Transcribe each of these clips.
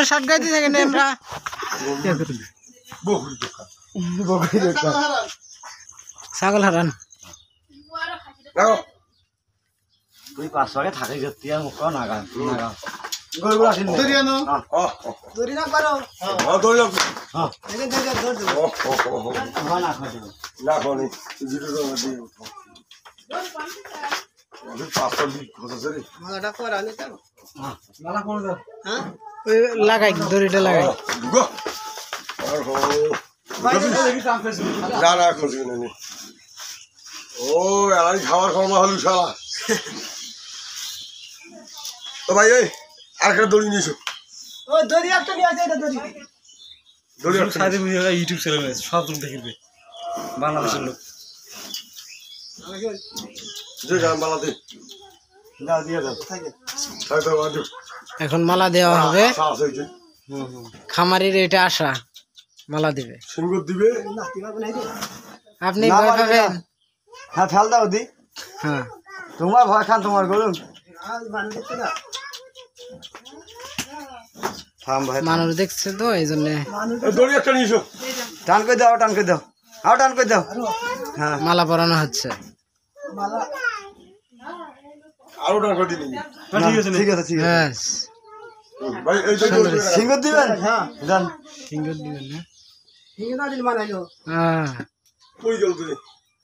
Shirt গাইতে থাকেন আমরা ছাগল হারান তুই 500 টাকা থাকে যেতে আর মুখ নাগা নাগা গরু আসেন দড়ি আনো দড়ি না পারো দড়ি না হ্যাঁ এই দে দড়ি না খাই না কোনি জিরো দড়ি আমি 500 দি কত সরি মালাটা পর আনি তো মালা কোন দাও হ্যাঁ ওই লাগাই দড়িটা লাগাই গো আর হো যা না করছি না ও এলাই খাবার খাওয়া হলো শালা তো ভাই এই আরেকটা দড়ি নিয়েছো ও দড়ি একটা নিয়ে আছে এটা দড়ি দড়ি সাথে ইউটিউব চ্যানেল আছে সব লোক দেখবে বাংলাদেশের লোক যে গান বালাতে না দিয়ে দাও তাই তো আজু এখন মালা দেওয়া হবে শ্বাস হইছে খামারির এটা আশা মালা দিবে সিংহ দিবে আপনি ভয় পাবেন হ্যাঁ ফেল দাও দি হ্যাঁ তোমার ভয় খান তোমার গরু থাম ভাই মানুষ দেখছে তো এই জন্য দড়ি একটা নিয়েছো টান করে দাও টান করে দাও আও টান করে দাও হ্যাঁ মালা পরানো হচ্ছে আরো টাকা দিয়ে নিবি ঠিক আছে ঠিক আছে হ্যাঁ ভাই এই যে সিংহ দিবেন হ্যাঁ দেন সিঙ্গল দিবেন না ঠিক না দিল মানাইলো হ্যাঁ কই গেল তুই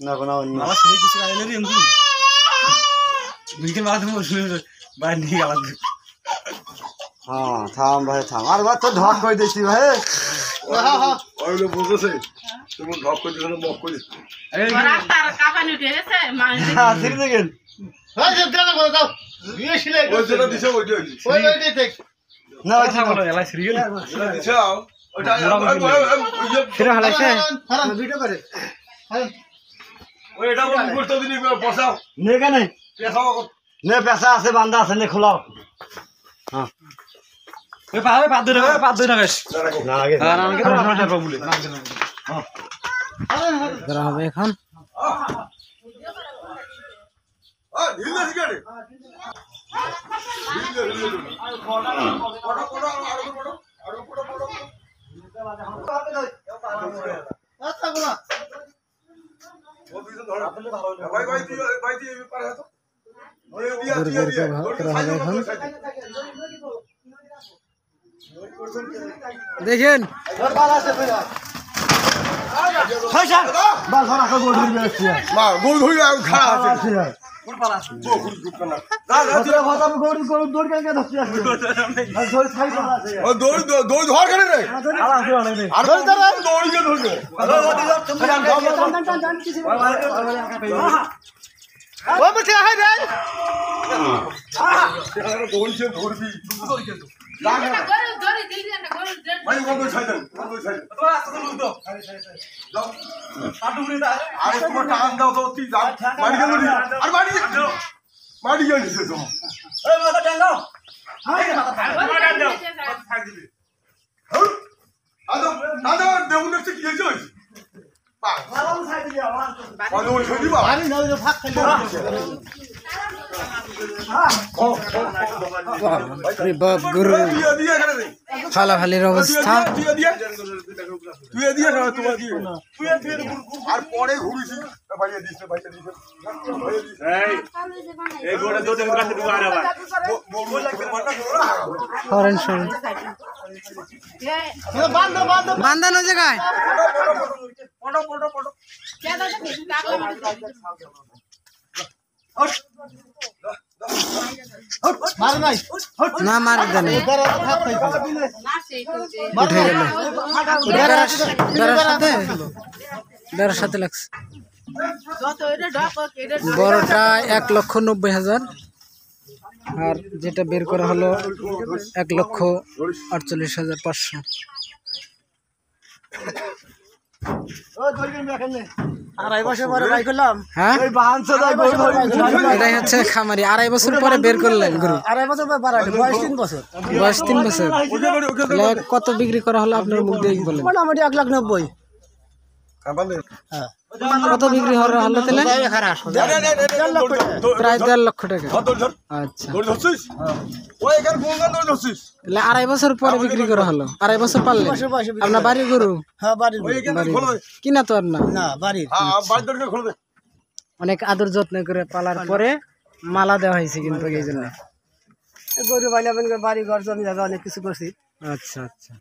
না কোনো মালা সিনে কিছু আইলে রে এমনি বিকেল মালা তুমি বাইরে নিয়ে গেলাম হ্যাঁ থাম ভাই থাম আর বাদ তো ঢক করে দিছি ভাই হ্যাঁ হ্যাঁ ওইলো বুঝছে তুমি ঘপ করে দিছো মক করে তার কাপানি উঠে গেছে হ্যাঁ ঠিক দেখেন হ্যাঁ যে দাও বলে দাও বিয়ে ছিলে ওই যেটা দিছো ওইটা ওই ওই দেখ না ওই থাম বলো এলাই সিরিয়াল যেটা দিছো ওইটা ফিরে হালাইছে হারাম ভিডিও করে ওই এটা বল করতে দিনি বসাও নে কেন পেছাও নে পেশা আছে বান্দা আছে নে খোলাও হ্যাঁ ওই পাবে পাদ ধরে রাখিস না আগে আর আমাকে তো সমস্যা প্রবলেম ধরা হবে এখন ঢিলে শিকারে আচ্ছা বলা ভাই ভাই ভাই তুই পারে তো দূর বের করা হবে এখন দেখেন মা গোল ধরে খাড়া আছে দৌড় ধর কেন রে আর দৌড় গিয়ে ধরবে দৌড়ছে ধরবি ভাই বন্ধু ছাইদেন আরে তোমার টান দাও তো তুই যা বাড়ি গেল আর বাড়ি গেছে তো দাদা দেউন কি হয়েছে গুরু ফালাফালির অবস্থা আর পরে ঘুরিছি সরেন সরেন বান্ধানো জায়গায় না মারি দেন উঠে গেল বেড়ার সাথে লাগছে বড়টা 1,90,000 আর যেটা বের করা হলো 1,48,500 হ্যাঁ এটাই হচ্ছে খামারি 2.5 বছর পরে বের করলেন গরু 2.5 বছর বয়স 3 বছর বয়স 3 বছর কত বিক্রি করা হলো আপনার মুখ দিয়ে বলেন মোটামুটি 1,90,000 হ্যাঁ কত বিক্রি হলো তাহলে? প্রায় 1.5 লক্ষ টাকা। আচ্ছা, তাহলে 2.5 বছর পরে বিক্রি করা হলো, 2.5 বছর পারলেন। বছর বয়সে বিক্রি আপনার বাড়ির গরু? হ্যাঁ বাড়ির কিনা তো আর না। না বাড়ির অনেক আদর যত্ন করে পালার পরে মালা দেওয়া হয়েছে কিন্তু এই জন্য। গরু বাইলে বাড়ি ঘর জমি জায়গা অনেক কিছু করছি। আচ্ছা আচ্ছা।